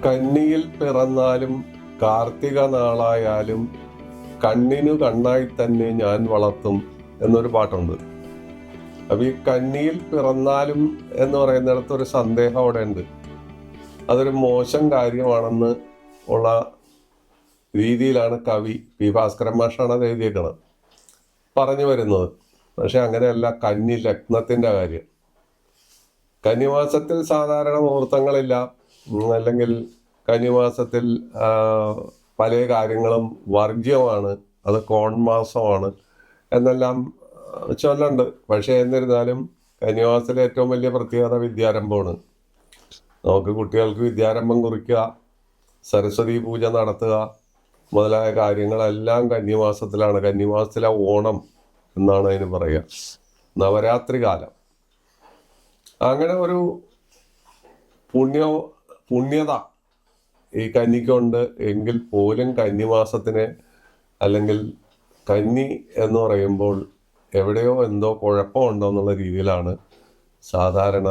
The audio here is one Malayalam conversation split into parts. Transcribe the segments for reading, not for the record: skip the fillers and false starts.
കന്നിയിൽ പിറന്നാലും കാർത്തിക നാളായാലും കണ്ണിനു കണ്ണായി തന്നെ ഞാൻ വളർത്തും എന്നൊരു പാട്ടുണ്ട്. അപ്പൊ ഈ കന്നിയിൽ പിറന്നാലും എന്ന് പറയുന്നിടത്ത് ഒരു സന്ദേഹം അവിടെ ഉണ്ട്. അതൊരു മോശം കാര്യമാണെന്ന് ഉള്ള രീതിയിലാണ് കവി പി ഭാസ്കരൻ മാഷാണ് അത് എഴുതിയേക്കുന്നത്, പറഞ്ഞു വരുന്നത്. പക്ഷെ അങ്ങനെയല്ല കന്നി ലഗ്നത്തിന്റെ കാര്യം. കന്നിമാസത്തിൽ സാധാരണ മുഹൂർത്തങ്ങളില്ല, അല്ലെങ്കിൽ കന്നിമാസത്തിൽ പല കാര്യങ്ങളും വർജ്യമാണ്, അത് കോൺമാസമാണ് എന്നെല്ലാം ചൊല്ലുണ്ട്. പക്ഷേ എന്നിരുന്നാലും കന്നിമാസത്തിലെ ഏറ്റവും വലിയ പ്രത്യേകത വിദ്യാരംഭമാണ്. നമുക്ക് കുട്ടികൾക്ക് വിദ്യാരംഭം കുറിക്കുക, സരസ്വതി പൂജ നടത്തുക മുതലായ കാര്യങ്ങളെല്ലാം കന്നിമാസത്തിലാണ്. കന്നിമാസത്തിലെ ഓണം എന്നാണ് അതിന് പറയുക, നവരാത്രി കാലം. അങ്ങനെ ഒരു പുണ്യത ഈ കന്നിക്കുണ്ട്. എങ്കിൽ പോലും കന്നിമാസത്തിനെ, അല്ലെങ്കിൽ കന്നി എന്ന് പറയുമ്പോൾ എവിടെയോ എന്തോ കുഴപ്പമുണ്ടോ എന്നുള്ള രീതിയിലാണ് സാധാരണ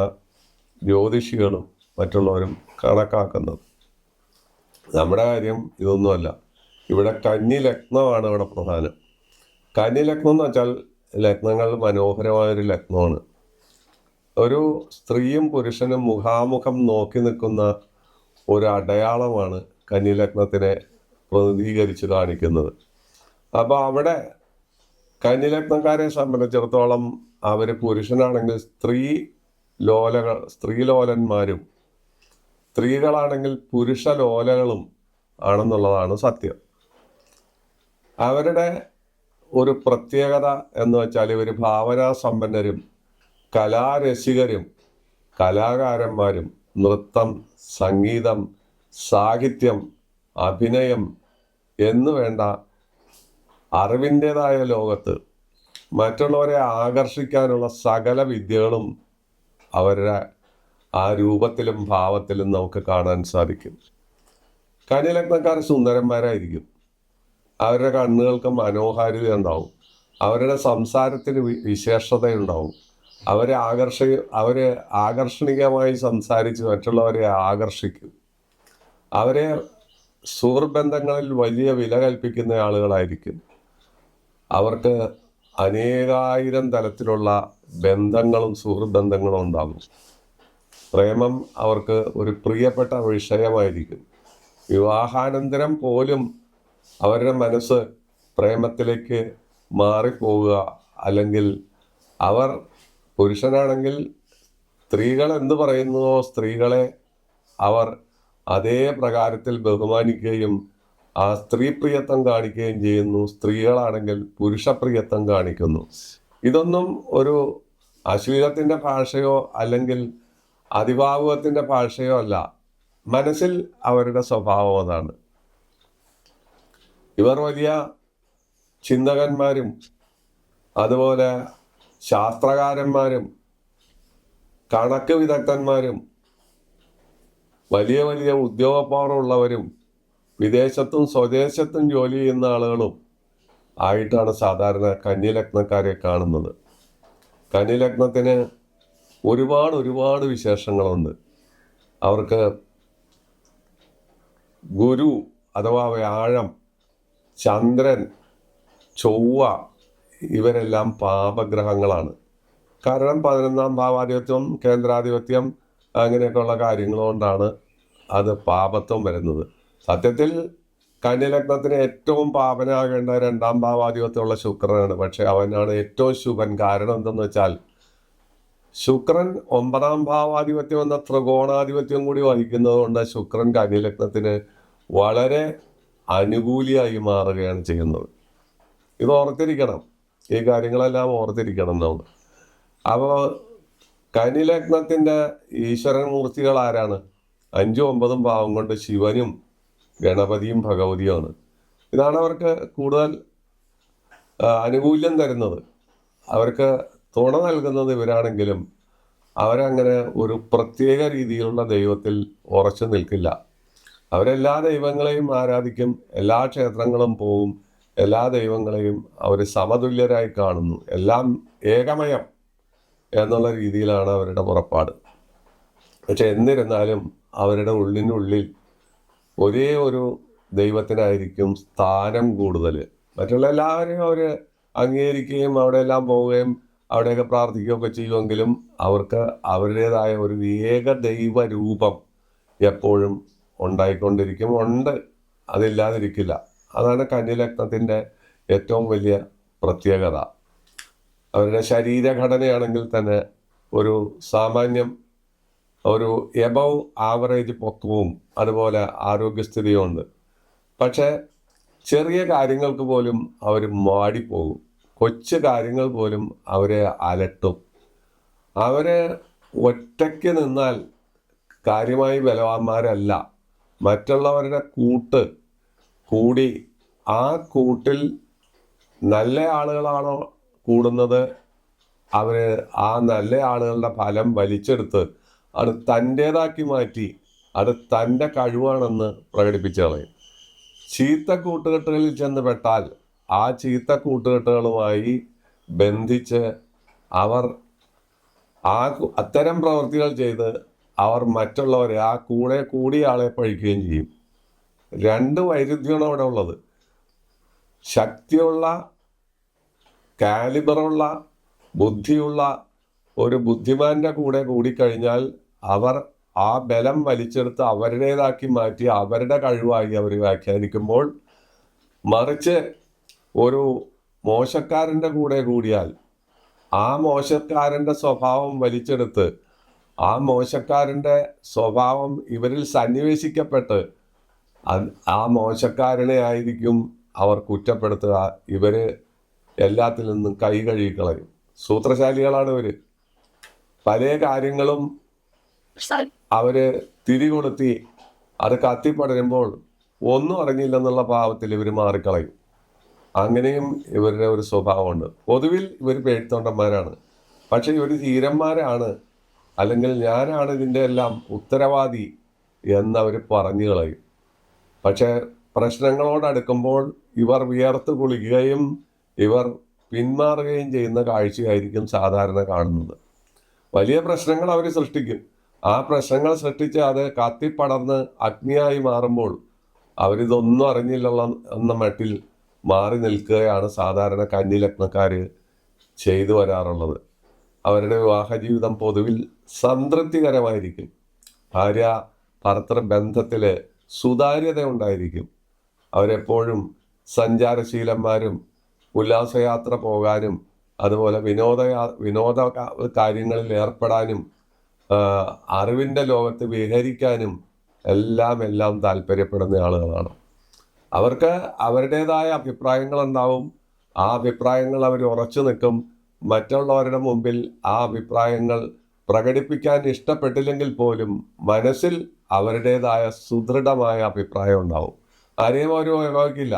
ജ്യോതിഷികളും മറ്റുള്ളവരും കണക്കാക്കുന്നത്. നമ്മുടെ കാര്യം ഇതൊന്നുമല്ല. ഇവിടെ കന്നി ലഗ്നമാണ് ഇവിടെ പ്രധാനം. കന്നി ലഗ്നം എന്ന് വെച്ചാൽ ലഗ്നങ്ങൾ മനോഹരമായൊരു ലഗ്നമാണ്. ഒരു സ്ത്രീയും പുരുഷനും മുഖാമുഖം നോക്കി നിൽക്കുന്ന ഒരു അടയാളമാണ് കന്നി ലഗ്നത്തിനെ പ്രതിനിധീകരിച്ച് കാണിക്കുന്നത്. അപ്പോൾ അവിടെ കന്നി ലഗ്നക്കാരെ സംബന്ധിച്ചിടത്തോളം അവർ പുരുഷനാണെങ്കിൽ സ്ത്രീലോലന്മാരും സ്ത്രീകളാണെങ്കിൽ പുരുഷലോലകളും ആണെന്നുള്ളതാണ് സത്യം. അവരുടെ ഒരു പ്രത്യേകത എന്ന് വെച്ചാൽ ഇവർ ഭാവനാസമ്പന്നരും കലാരസികരും കലാകാരന്മാരും നൃത്തം, സംഗീതം, സാഹിത്യം, അഭിനയം എന്നു വേണ്ട അറിവിൻ്റെതായ ലോകത്ത് മറ്റുള്ളവരെ ആകർഷിക്കാനുള്ള സകല വിദ്യകളും അവരുടെ ആ രൂപത്തിലും ഭാവത്തിലും നമുക്ക് കാണാൻ സാധിക്കും. കന്നി സുന്ദരന്മാരായിരിക്കും. അവരുടെ കണ്ണുകൾക്ക് മനോഹാരിത ഉണ്ടാവും, അവരുടെ സംസാരത്തിന് വിശേഷതയുണ്ടാവും, അവരെ ആകർഷണീയമായി സംസാരിച്ച് മറ്റുള്ളവരെ ആകർഷിക്കും. അവരെ സുഹൃബന്ധങ്ങളിൽ വലിയ വില കൽപ്പിക്കുന്ന ആളുകളായിരിക്കും. അവർക്ക് അനേകായിരം തലത്തിലുള്ള ബന്ധങ്ങളും സുഹൃബന്ധങ്ങളും ഉണ്ടാകും. പ്രേമം അവർക്ക് ഒരു പ്രിയപ്പെട്ട വിഷയമായിരിക്കും. വിവാഹാനന്തരം പോലും അവരുടെ മനസ്സ് പ്രേമത്തിലേക്ക് മാറിപ്പോവുക, അല്ലെങ്കിൽ അവർ പുരുഷനാണെങ്കിൽ സ്ത്രീകൾ എന്ത് പറയുന്നുവോ സ്ത്രീകളെ അവർ അതേ പ്രകാരത്തിൽ ബഹുമാനിക്കുകയും ആ സ്ത്രീപ്രിയത്വം കാണിക്കുകയും ചെയ്യുന്നു. സ്ത്രീകളാണെങ്കിൽ പുരുഷപ്രിയത്വം കാണിക്കുന്നു. ഇതൊന്നും ഒരു അശ്ലീലത്തിൻ്റെ ഭാഷയോ അല്ലെങ്കിൽ അതിഭാവുകത്തിൻ്റെ ഭാഷയോ അല്ല. മനസ്സിൽ അവരുടെ സ്വഭാവം അതാണ്. ഇവർ വലിയ ചിന്തകന്മാരും അതുപോലെ ശാസ്ത്രകാരന്മാരും കണക്ക് വിദഗ്ധന്മാരും വലിയ വലിയ ഉദ്യോഗപൂർവ്വമുള്ളവരും വിദേശത്തും സ്വദേശത്തും ജോലി ചെയ്യുന്ന ആളുകളും ആയിട്ടാണ് സാധാരണ കന്നി ലഗ്നക്കാരെ കാണുന്നത്. കന്നി ലഗ്നത്തിന് ഒരുപാട് വിശേഷങ്ങളുണ്ട്. അവർക്ക് ഗുരു അഥവാ വ്യാഴം, ചന്ദ്രൻ, ചൊവ്വ ഇവരെല്ലാം പാപഗ്രഹങ്ങളാണ്. കാരണം 11ാം ഭാവാധിപത്യം, കേന്ദ്രാധിപത്യം അങ്ങനെയൊക്കെയുള്ള കാര്യങ്ങൾ കൊണ്ടാണ് അത് പാപത്വം വരുന്നത്. സത്യത്തിൽ കന്നി ലഗ്നത്തിന് ഏറ്റവും പാപനാകേണ്ട 2ാം ഭാവാധിപത്യമുള്ള ശുക്രനാണ്. പക്ഷെ അവനാണ് ഏറ്റവും ശുഭൻ. കാരണം എന്തെന്ന് വെച്ചാൽ ശുക്രൻ 9ാം ഭാവാധിപത്യം എന്ന ത്രികോണാധിപത്യം കൂടി വഹിക്കുന്നത് കൊണ്ട് ശുക്രൻ കന്നി ലഗ്നത്തിന് വളരെ അനുകൂലിയായി മാറുകയാണ് ചെയ്യുന്നത്. ഇത് ഓർത്തിരിക്കണം, ഈ കാര്യങ്ങളെല്ലാം ഓർത്തിരിക്കണം നമ്മൾ. അപ്പോൾ കന്നി ലഗ്നത്തിൻ്റെ ഈശ്വരൻ മൂർത്തികൾ ആരാണ്? 5ഉം 9ഉം ഭാവം കൊണ്ട് ശിവനും ഗണപതിയും ഭഗവതിയുമാണ്. ഇതാണ് അവർക്ക് കൂടുതൽ ആനുകൂല്യം തരുന്നത്. അവർക്ക് തുണ നൽകുന്നത് ഇവരാണെങ്കിലും അവരങ്ങനെ ഒരു പ്രത്യേക രീതിയിലുള്ള ദൈവത്തിൽ ഉറച്ചു നിൽക്കില്ല. അവരെല്ലാ ദൈവങ്ങളെയും ആരാധിക്കും, എല്ലാ ക്ഷേത്രങ്ങളും പോവും, എല്ലാ ദൈവങ്ങളെയും അവർ സമതുല്യരായി കാണുന്നു. എല്ലാം ഏകമയം എന്നുള്ള രീതിയിലാണ് അവരുടെ പുറപ്പാട്. പക്ഷെ എന്നിരുന്നാലും അവരുടെ ഉള്ളിനുള്ളിൽ ഒരേ ഒരു ദൈവത്തിനായിരിക്കും സ്ഥാനം കൂടുതൽ. മറ്റുള്ള എല്ലാവരെയും അവർ അംഗീകരിക്കുകയും അവിടെ എല്ലാം പോവുകയും അവിടെയൊക്കെ പ്രാർത്ഥിക്കുകയൊക്കെ ചെയ്യുമെങ്കിലും അവർക്ക് അവരുടേതായ ഒരു ഏക ദൈവ രൂപം എപ്പോഴും ഉണ്ടായിക്കൊണ്ടിരിക്കും, ഉണ്ട്, അതില്ലാതിരിക്കില്ല. അതാണ് കന്യലഗ്നത്തിൻ്റെ ഏറ്റവും വലിയ പ്രത്യേകത. അവരുടെ ശരീരഘടനയാണെങ്കിൽ തന്നെ ഒരു സാമാന്യം ഒരു എബവ് ആവറേജ് പൊക്കവും അതുപോലെ ആരോഗ്യസ്ഥിതിയും ഉണ്ട്. പക്ഷേ ചെറിയ കാര്യങ്ങൾക്ക് പോലും അവർ മാടിപ്പോകും, കൊച്ചു കാര്യങ്ങൾ പോലും അവരെ അലട്ടും. അവർ ഒറ്റയ്ക്ക് നിന്നാൽ കാര്യമായി ബലവാന്മാരല്ല. മറ്റുള്ളവരുടെ കൂടി ആ കൂട്ടിൽ നല്ല ആളുകളാണോ കൂടുന്നത്, അവർ ആ നല്ല ആളുകളുടെ ഫലം വലിച്ചെടുത്ത് അത് തൻ്റേതാക്കി മാറ്റി അത് തൻ്റെ കഴിവാണെന്ന് പ്രകടിപ്പിച്ചു കളയും. ചീത്ത കൂട്ടുകെട്ടുകളിൽ ചെന്ന് പെട്ടാൽ ആ ചീത്ത കൂട്ടുകെട്ടുകളുമായി ബന്ധിച്ച് അവർ അത്തരം പ്രവൃത്തികൾ ചെയ്ത് അവർ മറ്റുള്ളവരെ ആ കൂടിയ ആളെ പഴിക്കുകയും ചെയ്യും. രണ്ട് വൈരുദ്ധ്യമാണ് അവിടെ ഉള്ളത്. ശക്തിയുള്ള, കാലിബറുള്ള, ബുദ്ധിയുള്ള ഒരു ബുദ്ധിമാന്റെ കൂടെ കൂടിക്കഴിഞ്ഞാൽ അവർ ആ ബലം വലിച്ചെടുത്ത് അവരുടേതാക്കി മാറ്റി അവരുടെ കഴിവായി അവർ വ്യാഖ്യാനിക്കുമ്പോൾ, മറിച്ച് ഒരു മോശക്കാരൻ്റെ കൂടെ കൂടിയാൽ ആ മോശക്കാരൻ്റെ സ്വഭാവം വലിച്ചെടുത്ത് ആ മോശക്കാരൻ്റെ സ്വഭാവം ഇവരിൽ സന്നിവേശിക്കപ്പെട്ട് ആ മോശക്കാരനെ ആയിരിക്കും അവർ കുറ്റപ്പെടുത്തുക. ഇവർ എല്ലാത്തിൽ നിന്നും കൈ കഴുകിക്കളയും. സൂത്രശാലികളാണ് ഇവർ. പല കാര്യങ്ങളും അവര് തിരികൊളുത്തി അത് കത്തിപ്പടരുമ്പോൾ ഒന്നും അറിഞ്ഞില്ലെന്നുള്ള ഭാവത്തിൽ ഇവർ മാറിക്കളയും. അങ്ങനെയും ഇവരുടെ ഒരു സ്വഭാവമുണ്ട്. പൊതുവിൽ ഇവർ പേടിത്തൊണ്ടന്മാരാണ്. പക്ഷെ ഇവർ ധീരന്മാരാണ്, അല്ലെങ്കിൽ ഞാനാണ് ഇതിൻ്റെ എല്ലാം ഉത്തരവാദി എന്നവർ പറഞ്ഞു കളയും. പക്ഷെ പ്രശ്നങ്ങളോടടുക്കുമ്പോൾ ഇവർ വിയർത്ത് കുളിക്കുകയും ഇവർ പിന്മാറുകയും ചെയ്യുന്ന കാഴ്ചയായിരിക്കും സാധാരണ കാണുന്നത്. വലിയ പ്രശ്നങ്ങൾ അവർ സൃഷ്ടിക്കും. ആ പ്രശ്നങ്ങൾ സൃഷ്ടിച്ച് അത് കത്തിപ്പടർന്ന് അഗ്നിയായി മാറുമ്പോൾ അവരിതൊന്നും അറിഞ്ഞില്ല എന്ന മട്ടിൽ മാറി നിൽക്കുകയാണ് സാധാരണ കന്യലഗ്നക്കാർ ചെയ്തു വരാറുള്ളത്. അവരുടെ വിവാഹ ജീവിതം പൊതുവിൽ സംതൃപ്തികരമായിരിക്കും. ഭാര്യ ഭർത്തൃ ബന്ധത്തിൽ സുതാര്യത ഉണ്ടായിരിക്കും. അവരെപ്പോഴും സഞ്ചാരശീലന്മാരും ഉല്ലാസയാത്ര പോകാനും അതുപോലെ വിനോദ കാര്യങ്ങളിൽ ഏർപ്പെടാനും അറിവിൻ്റെ ലോകത്ത് വിഹരിക്കാനും എല്ലാം താല്പര്യപ്പെടുന്ന ആളുകളാണ്. അവർക്ക് അവരുടേതായ അഭിപ്രായങ്ങളുണ്ടാവും. ആ അഭിപ്രായങ്ങൾ അവർ ഉറച്ചു നിൽക്കും. മറ്റുള്ളവരുടെ മുമ്പിൽ ആ അഭിപ്രായങ്ങൾ പ്രകടിപ്പിക്കാൻ ഇഷ്ടപ്പെട്ടില്ലെങ്കിൽ പോലും മനസ്സിൽ അവരുടേതായ സുദൃഢമായ അഭിപ്രായം ഉണ്ടാവും. ആരെയും അവർ ഉപയോഗിക്കില്ല.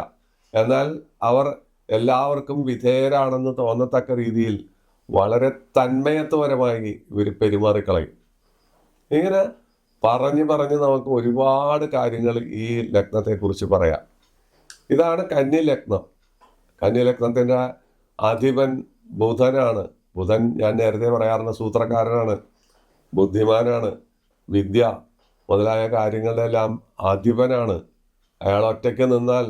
എന്നാൽ അവർ എല്ലാവർക്കും വിധേയരാണെന്ന് തോന്നത്തക്ക രീതിയിൽ വളരെ തന്മയത്വപരമായി ഇവർ പെരുമാറിക്കളയും. ഇങ്ങനെ പറഞ്ഞ് നമുക്ക് ഒരുപാട് കാര്യങ്ങൾ ഈ ലഗ്നത്തെക്കുറിച്ച് പറയാം. ഇതാണ് കന്യലഗ്നം. കന്യലഗ്നത്തിൻ്റെ അധിപൻ ബുധനാണ്. ബുധൻ ഞാൻ നേരത്തെ പറയാറുണ്ട് സൂത്രക്കാരനാണ്, ബുദ്ധിമാനാണ്, വിദ്യ മുതലായ കാര്യങ്ങളുടെ എല്ലാം അധിപനാണ്. അയാൾ ഒറ്റയ്ക്ക് നിന്നാൽ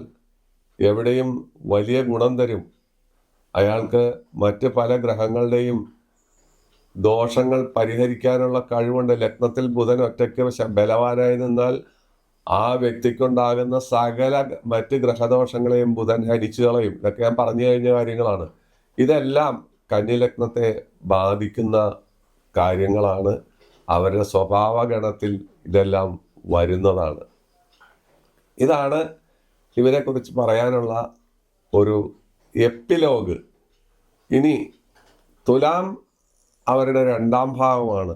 എവിടെയും വലിയ ഗുണം തരും. അയാൾക്ക് മറ്റ് പല ഗ്രഹങ്ങളുടെയും ദോഷങ്ങൾ പരിഹരിക്കാനുള്ള കഴിവുണ്ട്. ലഗ്നത്തിൽ ബുധൻ ഒറ്റയ്ക്ക് ബലവാനായി നിന്നാൽ ആ വ്യക്തിക്കുണ്ടാകുന്ന സകല മറ്റ് ഗ്രഹദോഷങ്ങളെയും ബുധൻ ഹരിച്ചു കളയും. ഇതൊക്കെ ഞാൻ പറഞ്ഞു കഴിഞ്ഞ കാര്യങ്ങളാണ്. ഇതെല്ലാം കന്യലഗ്നത്തെ ബാധിക്കുന്ന കാര്യങ്ങളാണ്. അവരുടെ സ്വഭാവഗണത്തിൽ ഇതെല്ലാം വരുന്നതാണ്. ഇതാണ് ഇവരെക്കുറിച്ച് പറയാനുള്ള ഒരു എപ്പിലോഗ്. ഇനി തുലാം അവരുടെ രണ്ടാം ഭാവമാണ്.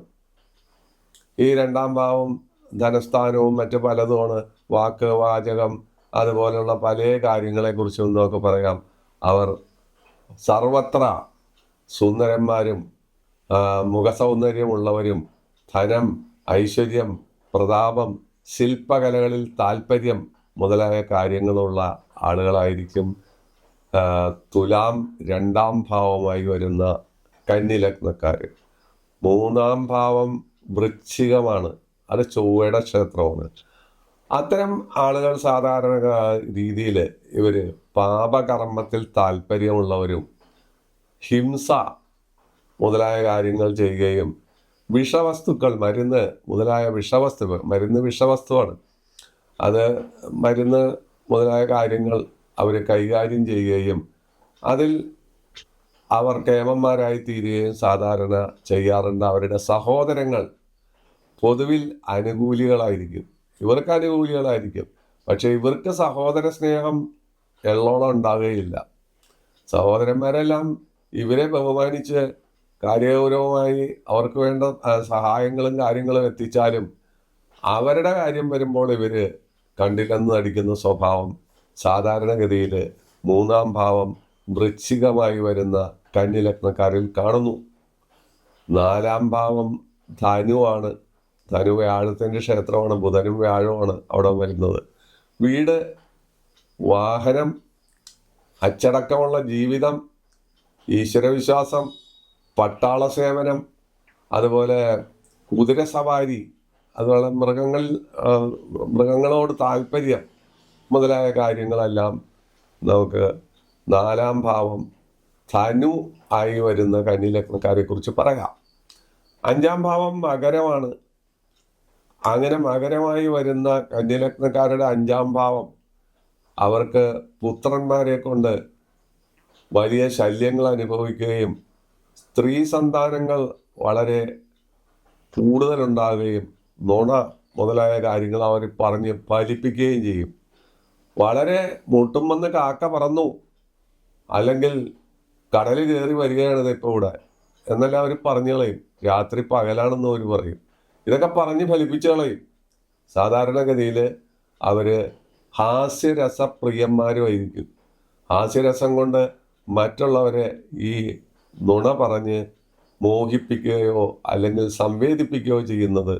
ഈ രണ്ടാം ഭാവം ധനസ്ഥാനവും മറ്റു പലതുമാണ്. വാക്ക്, വാചകം, അതുപോലുള്ള പല കാര്യങ്ങളെക്കുറിച്ചും നമുക്ക് പറയാം. അവർ സർവത്ര സുന്ദരന്മാരും മുഖസൗന്ദര്യമുള്ളവരും ധനം, ഐശ്വര്യം, പ്രതാപം, ശില്പകലകളിൽ താല്പര്യം മുതലായ കാര്യങ്ങളുള്ള ആളുകളായിരിക്കും തുലാം രണ്ടാം ഭാവമായി വരുന്ന കന്യലഗ്നക്കാർ. മൂന്നാം ഭാവം വൃശ്ചികമാണ്. അത് ചൊവ്വയുടെ ക്ഷേത്രമാണ്. അത്തരം ആളുകൾ സാധാരണ രീതിയിൽ ഇവർ പാപകർമ്മത്തിൽ താല്പര്യമുള്ളവരും ഹിംസ മുതലായ കാര്യങ്ങൾ ചെയ്യുകയും വിഷവസ്തുക്കൾ, മരുന്ന് മുതലായ മരുന്ന് വിഷവസ്തുവാണ്, അത് മരുന്ന് മുതലായ കാര്യങ്ങൾ അവർ കൈകാര്യം ചെയ്യുകയും അതിൽ അവർ കേമന്മാരായി തീരുകയും സാധാരണ ചെയ്യാറുണ്ട്. അവരുടെ സഹോദരങ്ങൾ പൊതുവിൽ അനുകൂലികളായിരിക്കും, ഇവർക്ക് അനുകൂലികളായിരിക്കും. പക്ഷെ ഇവർക്ക് സഹോദര സ്നേഹം എള്ളോളം ഉണ്ടാകുകയില്ല. സഹോദരന്മാരെല്ലാം ഇവരെ ബഹുമാനിച്ച് കാര്യഗൗരവമായി അവർക്ക് വേണ്ട സഹായങ്ങളും കാര്യങ്ങളും എത്തിച്ചാലും അവരുടെ കാര്യം വരുമ്പോൾ ഇവര് കണ്ടില്ലെന്ന് നടിക്കുന്ന സ്വഭാവം സാധാരണഗതിയിൽ 3-ാം ഭാവം വൃശ്ചികമായി വരുന്ന കന്നി കാണുന്നു. 4-ാം ഭാവം ധനുവാണ്. ധനു വ്യാഴത്തിൻ്റെ ക്ഷേത്രമാണ്, ബുധനും വ്യാഴവുമാണ് അവിടെ വരുന്നത്. വീട്, വാഹനം, അച്ചടക്കമുള്ള ജീവിതം, ഈശ്വരവിശ്വാസം, പട്ടാള സേവനം, അതുപോലെ കുതിരസവാരി, അതുപോലെ മൃഗങ്ങളോട് താല്പര്യം മുതലായ കാര്യങ്ങളെല്ലാം നമുക്ക് 4-ാം ഭാവം ധനു ആയി വരുന്ന കന്നി കുറിച്ച് പറയാം. 5-ാം ഭാവം മകരമാണ്. അങ്ങനെ മകരമായി വരുന്ന കന്നി 5-ാം ഭാവം അവർക്ക് പുത്രന്മാരെ കൊണ്ട് വലിയ ശല്യങ്ങൾ അനുഭവിക്കുകയും സ്ത്രീ സന്താനങ്ങൾ വളരെ കൂടുതലുണ്ടാകുകയും നുണ മുതലായ കാര്യങ്ങൾ അവർ പറഞ്ഞ് ഫലിപ്പിക്കുകയും ചെയ്യും. വളരെ മുട്ടുമെന്ന് കാക്ക പറന്നു, അല്ലെങ്കിൽ കടൽ കയറി വരികയാണിത് ഇപ്പോൾ ഇവിടെ എന്നെല്ലാം അവർ പറഞ്ഞു കളയും. രാത്രി പകലാണെന്ന് അവർ പറയും. ഇതൊക്കെ പറഞ്ഞ് ഫലിപ്പിച്ചു കളയും. സാധാരണഗതിയിൽ അവർ ഹാസ്യരസപ്രിയന്മാരുമായിരിക്കും. ഹാസ്യരസം കൊണ്ട് മറ്റുള്ളവരെ ഈ നുണ പറഞ്ഞ് മോഹിപ്പിക്കുകയോ അല്ലെങ്കിൽ സംവേദിപ്പിക്കുകയോ ചെയ്യുന്നത്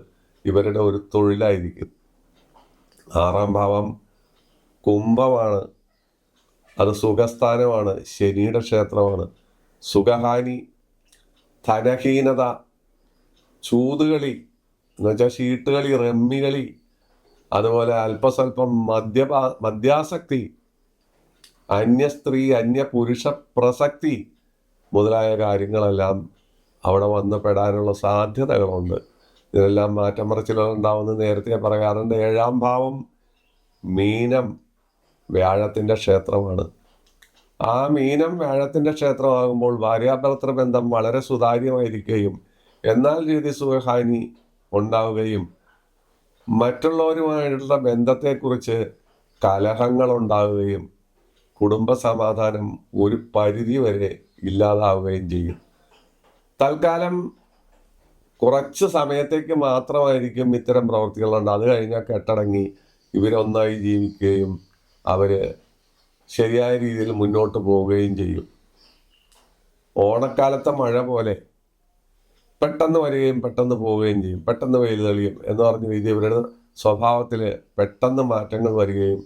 ഇവരുടെ ഒരു തൊഴിലായിരിക്കും. 6-ാം ഭാവം കുംഭമാണ്. അത് സുഖസ്ഥാനമാണ്, ശനിയുടെ ക്ഷേത്രമാണ്. സുഖഹാനി, ധനഹീനത, ചൂതുകളി എന്നുവെച്ചാൽ ചീട്ടുകളി, റമ്മികളി, അതുപോലെ അല്പസ്വല്പം മദ്യാസക്തി, അന്യസ്ത്രീ അന്യപുരുഷ പ്രസക്തി മുതലായ കാര്യങ്ങളെല്ലാം അവിടെ വന്ന് പെടാനുള്ള സാധ്യതകളുണ്ട്. ഇതിനെല്ലാം മാറ്റം മറിച്ചിലുണ്ടാവുമെന്ന് നേരത്തെ പറയാറുണ്ട്. 7-ാം ഭാവം മീനം, വ്യാഴത്തിൻ്റെ ക്ഷേത്രമാണ്. ആ മീനം വ്യാഴത്തിൻ്റെ ക്ഷേത്രമാകുമ്പോൾ ഭാര്യാഭർത്തൃ ബന്ധം വളരെ സുതാര്യമായിരിക്കുകയും എന്നാൽ രീതി സുഖഹാനി ഉണ്ടാവുകയും മറ്റുള്ളവരുമായിട്ടുള്ള ബന്ധത്തെക്കുറിച്ച് കലഹങ്ങൾ ഉണ്ടാവുകയും കുടുംബ സമാധാനം ഒരു പരിധി വരെ ഇല്ലാതാവുകയും ചെയ്യും. തൽക്കാലം കുറച്ച് സമയത്തേക്ക് മാത്രമായിരിക്കും ഇത്തരം പ്രവൃത്തികളുണ്ട്. അത് കഴിഞ്ഞാൽ കെട്ടടങ്ങി ഇവരൊന്നായി ജീവിക്കുകയും അവർ ശരിയായ രീതിയിൽ മുന്നോട്ട് പോവുകയും ചെയ്യും. ഓണക്കാലത്തെ മഴ പോലെ പെട്ടെന്ന് വരികയും പെട്ടെന്ന് പോവുകയും ചെയ്യും, പെട്ടെന്ന് വെയിൽ തെളിയും എന്ന് പറഞ്ഞ രീതി ഇവരുടെ സ്വഭാവത്തിൽ പെട്ടെന്ന് മാറ്റങ്ങൾ വരികയും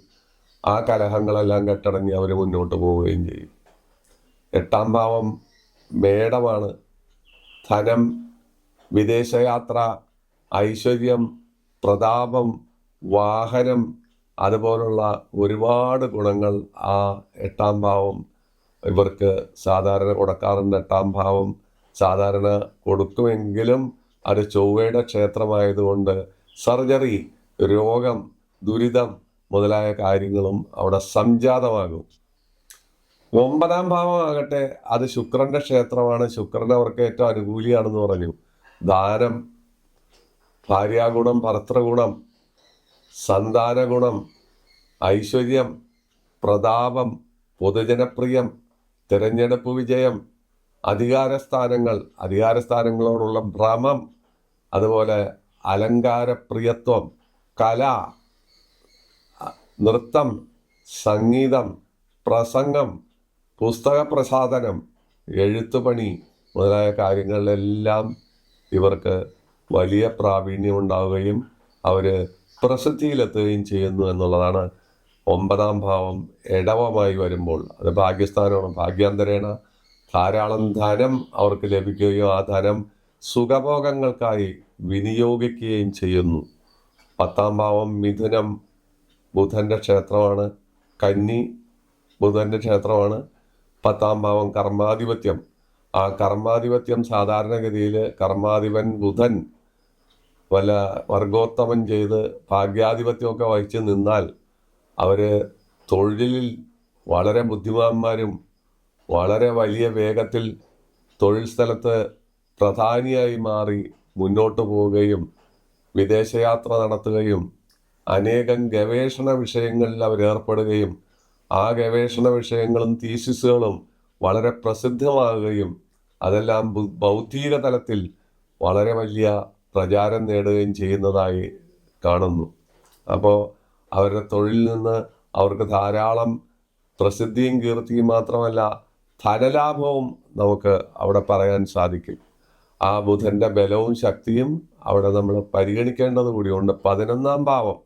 ആ കലഹങ്ങളെല്ലാം കെട്ടടങ്ങി അവർ മുന്നോട്ട് പോവുകയും ചെയ്യും. 8-ാം ഭാവം മേടമാണ്. ധനം, വിദേശയാത്ര, ഐശ്വര്യം, പ്രതാപം, വാഹനം, അതുപോലുള്ള ഒരുപാട് ഗുണങ്ങൾ ആ 8-ാം ഭാവം ഇവർക്ക് സാധാരണ കൊടുക്കാറുണ്ട്. 8-ാം ഭാവം സാധാരണ കൊടുക്കുമെങ്കിലും അത് ചൊവ്വയുടെ ക്ഷേത്രമായതുകൊണ്ട് സർജറി, രോഗം, ദുരിതം മുതലായ കാര്യങ്ങളും അവിടെ സംജാതമാകും. 9-ാം ഭാവമാകട്ടെ അത് ശുക്രന്റെ ക്ഷേത്രമാണ്. ശുക്രൻ അവർക്ക് ഏറ്റവും അനുകൂലിയാണെന്ന് പറഞ്ഞു. ദാനം, ഭാര്യാഗുണം, ഭർത്തൃഗുണം, സന്താനഗുണം, ഐശ്വര്യം, പ്രതാപം, പൊതുജനപ്രിയം, തിരഞ്ഞെടുപ്പ് വിജയം, അധികാരസ്ഥാനങ്ങളോടുള്ള ഭ്രമം, അതുപോലെ അലങ്കാരപ്രിയത്വം, കല, നൃത്തം, സംഗീതം, പ്രസംഗം, പുസ്തക പ്രസാധനം, എഴുത്തുപണി മുതലായ കാര്യങ്ങളിലെല്ലാം ഇവർക്ക് വലിയ പ്രാവീണ്യം ഉണ്ടാവുകയും അവർ പ്രസിദ്ധിയിലെത്തുകയും ചെയ്യുന്നു എന്നുള്ളതാണ്. 9-ാം ഭാവം ഇടവമായി വരുമ്പോൾ അത് ഭാഗ്യസ്ഥാനമാണ്. ഭാഗ്യാന്തരേണ ധാരാളം ധനം അവർക്ക് ലഭിക്കുകയും ആ ധനം സുഖഭോഗങ്ങൾക്കായി വിനിയോഗിക്കുകയും ചെയ്യുന്നു. 10-ാം ഭാവം മിഥുനം, ബുധൻ്റെ ക്ഷേത്രമാണ്. കന്നി ബുധൻ്റെ ക്ഷേത്രമാണ്. 10ാം ഭാവം കർമാധിപത്യം. ആ കർമാധിപത്യം സാധാരണഗതിയിൽ കർമാധിപൻ ബുധൻ വല്ല വർഗോത്തമൻ ചെയ്ത് ഭാഗ്യാധിപത്യമൊക്കെ വഹിച്ച് നിന്നാൽ അവർ തൊഴിലിൽ വളരെ ബുദ്ധിമാന്മാരും വളരെ വലിയ വേഗത്തിൽ തൊഴിൽ സ്ഥലത്ത് പ്രധാനിയായി മാറി മുന്നോട്ട് പോവുകയും വിദേശയാത്ര നടത്തുകയും അനേകം ഗവേഷണ വിഷയങ്ങളിൽ അവരേർപ്പെടുകയും ആ ഗവേഷണ വിഷയങ്ങളും തീസിസുകളും വളരെ പ്രസിദ്ധമാകുകയും അതെല്ലാം ബൗദ്ധിക തലത്തിൽ വളരെ വലിയ പ്രചാരം നേടുകയും ചെയ്യുന്നതായി കാണുന്നു. അപ്പോൾ അവരുടെ തൊഴിലിൽ നിന്ന് അവർക്ക് ധാരാളം പ്രസിദ്ധിയും കീർത്തിയും മാത്രമല്ല ധനലാഭവും നമുക്ക് അവിടെ പറയാൻ സാധിക്കും. ആ ബുധൻ്റെ ബലവും ശക്തിയും അവിടെ നമ്മൾ പരിഗണിക്കേണ്ടത് കൂടിയുണ്ട്. 11ാം ഭാവം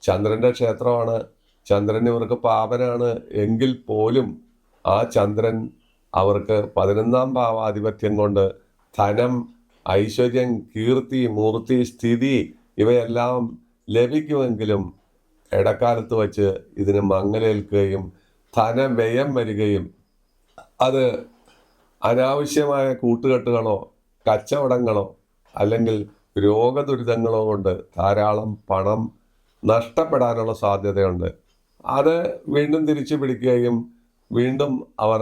ചന്ദ്രൻ്റെ ക്ഷേത്രമാണ്. ചന്ദ്രൻ ഇവർക്ക് പാപനാണ് എങ്കിൽ പോലും ആ ചന്ദ്രൻ അവർക്ക് 11ാം ഭാവാധിപത്യം കൊണ്ട് ധനം, ഐശ്വര്യം, കീർത്തി, മൂർത്തി, സ്ഥിതി ഇവയെല്ലാം ലഭിക്കുമെങ്കിലും ഇടക്കാലത്ത് വച്ച് ഇതിന് മങ്ങലേൽക്കുകയും ധനവ്യയം വരികയും അത് അനാവശ്യമായ കൂട്ടുകെട്ടുകളോ കച്ചവടങ്ങളോ അല്ലെങ്കിൽ രോഗദുരിതങ്ങളോ കൊണ്ട് ധാരാളം പണം നഷ്ടപ്പെടാനുള്ള സാധ്യതയുണ്ട്. അത് വീണ്ടും തിരിച്ചു പിടിക്കുകയും വീണ്ടും അവർ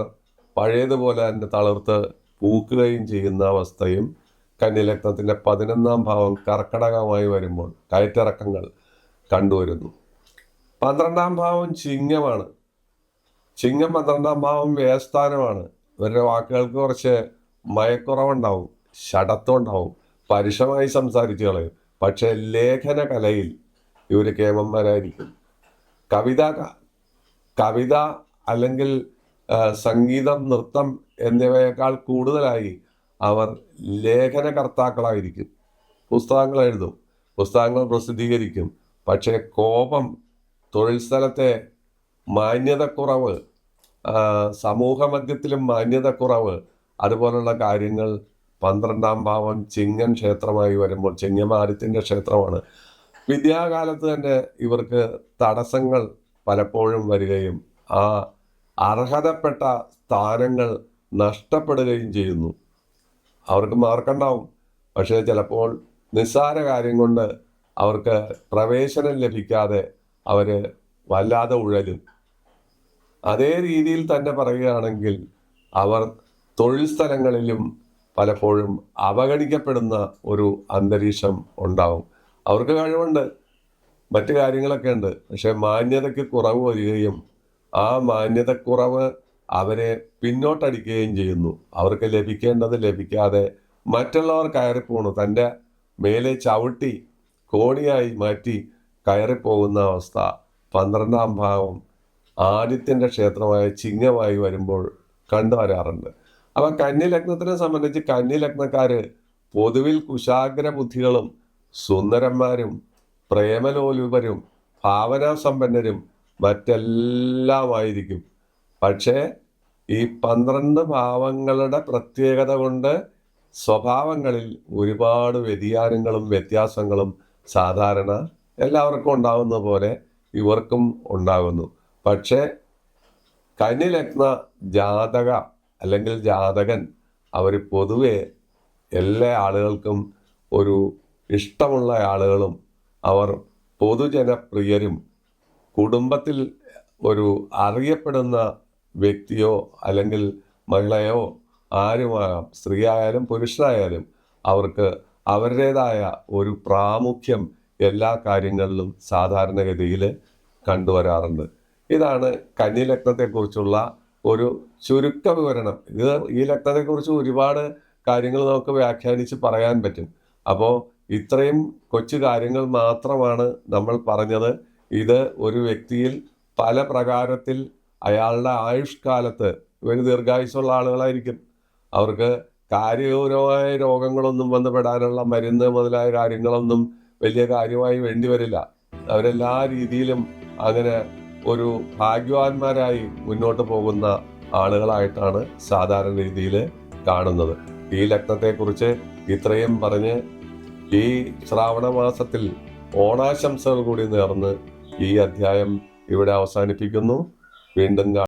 പഴയതുപോലെ തന്നെ തളിർത്ത് പൂക്കുകയും ചെയ്യുന്ന അവസ്ഥയും കന്നി-ലഗ്നത്തിൻ്റെ 11ാം ഭാവം കർക്കടകമായി വരുമ്പോൾ കയറ്റിറക്കങ്ങൾ കണ്ടുവരുന്നു. 12ാം ഭാവം ചിങ്ങമാണ്. ചിങ്ങം 12ാം ഭാവം വ്യയസ്ഥാനമാണ്. ഇവരുടെ വാക്കുകൾക്ക് കുറച്ച് മയക്കുറവുണ്ടാവും, ശടത്വം ഉണ്ടാവും, പരുഷമായി സംസാരിച്ചു കളയും. പക്ഷേ ലേഖന കലയിൽ ഇവർ കേമന്മാരായിരിക്കും. കവിത അല്ലെങ്കിൽ സംഗീതം, നൃത്തം എന്നിവയേക്കാൾ കൂടുതലായി അവർ ലേഖനകർത്താക്കളായിരിക്കും. പുസ്തകങ്ങൾ എഴുതും, പുസ്തകങ്ങൾ പ്രസിദ്ധീകരിക്കും. പക്ഷേ കോപം, തൊഴിൽ സ്ഥലത്തെ മാന്യതക്കുറവ്, സമൂഹ മധ്യത്തിലും മാന്യതക്കുറവ്, അതുപോലുള്ള കാര്യങ്ങൾ 12ാം ഭാവം ചിങ്ങൻ ക്ഷേത്രമായി വരുമ്പോൾ, ചിങ്ങം ആദിത്യൻ്റെ ക്ഷേത്രമാണ്. വിദ്യാകാലത്ത് തന്നെ ഇവർക്ക് തടസ്സങ്ങൾ പലപ്പോഴും വരികയും ആ അർഹതപ്പെട്ട സ്ഥാനങ്ങൾ നഷ്ടപ്പെടുകയും ചെയ്യുന്നു. അവർക്ക് മാർക്കുണ്ടാവും, പക്ഷേ ചിലപ്പോൾ നിസ്സാര കാര്യം കൊണ്ട് അവർക്ക് പ്രവേശനം ലഭിക്കാതെ അവർ വല്ലാതെ ഉഴലും. അതേ രീതിയിൽ തന്നെ പറയുകയാണെങ്കിൽ അവർ തൊഴിൽ സ്ഥലങ്ങളിലും പലപ്പോഴും അവഗണിക്കപ്പെടുന്ന ഒരു അന്തരീക്ഷം ഉണ്ടാവും. അവർക്ക് കഴിവുണ്ട്, മറ്റു കാര്യങ്ങളൊക്കെ ഉണ്ട്, പക്ഷെ മാന്യതയ്ക്ക് കുറവ് വരികയും ആ മാന്യതക്കുറവ് അവരെ പിന്നോട്ടടിക്കുകയും ചെയ്യുന്നു. അവർക്ക് ലഭിക്കേണ്ടത് ലഭിക്കാതെ മറ്റുള്ളവർ കയറിപ്പോണു, തൻ്റെ മേലെ ചവിട്ടി കോണിയായി മാറ്റി കയറിപ്പോകുന്ന അവസ്ഥ 12ാം ഭാവം ആദിത്യൻ്റെ ക്ഷേത്രമായ ചിങ്ങമായി വരുമ്പോൾ കണ്ടുവരാറുണ്ട്. അപ്പം കന്നി-ലഗ്നത്തിനെ സംബന്ധിച്ച് കന്നി-ലഗ്നക്കാർ പൊതുവിൽ കുശാഗ്ര ബുദ്ധികളും സുന്ദരന്മാരും പ്രേമലോലുപരും ഭാവനാസമ്പന്നരും മറ്റെല്ലാമായിരിക്കും. പക്ഷേ ഈ 12 ഭാവങ്ങളുടെ പ്രത്യേകത കൊണ്ട് സ്വഭാവങ്ങളിൽ ഒരുപാട് വ്യതിയാനങ്ങളും വ്യത്യാസങ്ങളും സാധാരണ എല്ലാവർക്കും ഉണ്ടാകുന്ന പോലെ ഇവർക്കും ഉണ്ടാകുന്നു. പക്ഷേ കന്നി-ലഗ്ന ജാതക അല്ലെങ്കിൽ ജാതകൻ അവർ പൊതുവെ എല്ലാ ആളുകൾക്കും ഒരു ഇഷ്ടമുള്ള ആളുകളും അവർ പൊതുജനപ്രിയരും കുടുംബത്തിൽ ഒരു അറിയപ്പെടുന്ന വ്യക്തിയോ അല്ലെങ്കിൽ മഹിളയോ ആരുമാകാം, സ്ത്രീ ആയാലും പുരുഷനായാലും അവർക്ക് അവരുടേതായ ഒരു പ്രാമുഖ്യം എല്ലാ കാര്യങ്ങളിലും സാധാരണഗതിയിൽ കണ്ടുവരാറുണ്ട്. ഇതാണ് കന്നി-ലഗ്നത്തെക്കുറിച്ചുള്ള ഒരു ചുരുക്ക വിവരണം. ഈ ലഗ്നത്തെക്കുറിച്ച് ഒരുപാട് കാര്യങ്ങൾ നമുക്ക് വ്യാഖ്യാനിച്ച് പറയാൻ പറ്റും. അപ്പോൾ ഇത്രയും കൊച്ചു കാര്യങ്ങൾ മാത്രമാണ് നമ്മൾ പറഞ്ഞത്. ഇത് ഒരു വ്യക്തിയിൽ പല പ്രകാരത്തിൽ അയാളുടെ ആയുഷ്കാലത്ത്, ഇവർ ദീർഘായുസ്സുള്ള ആളുകളായിരിക്കും, അവർക്ക് കാര്യഗൗരവമായ രോഗങ്ങളൊന്നും ബന്ധപ്പെടാനുള്ള മരുന്ന് മുതലായ കാര്യങ്ങളൊന്നും വലിയ കാര്യമായി വേണ്ടി വരില്ല. അവരെല്ലാ രീതിയിലും അങ്ങനെ ഒരു ഭാഗ്യവാന്മാരായി മുന്നോട്ട് പോകുന്ന ആളുകളായിട്ടാണ് സാധാരണ രീതിയിൽ കാണുന്നത്. ഈ ലഗ്നത്തെക്കുറിച്ച് ഇത്രയും പറഞ്ഞ് ഈ ശ്രാവണ മാസത്തിൽ ഓണാശംസകൾ കൂടി നേർന്ന് ഈ അധ്യായം ഇവിടെ അവസാനിപ്പിക്കുന്നു. വീണ്ടും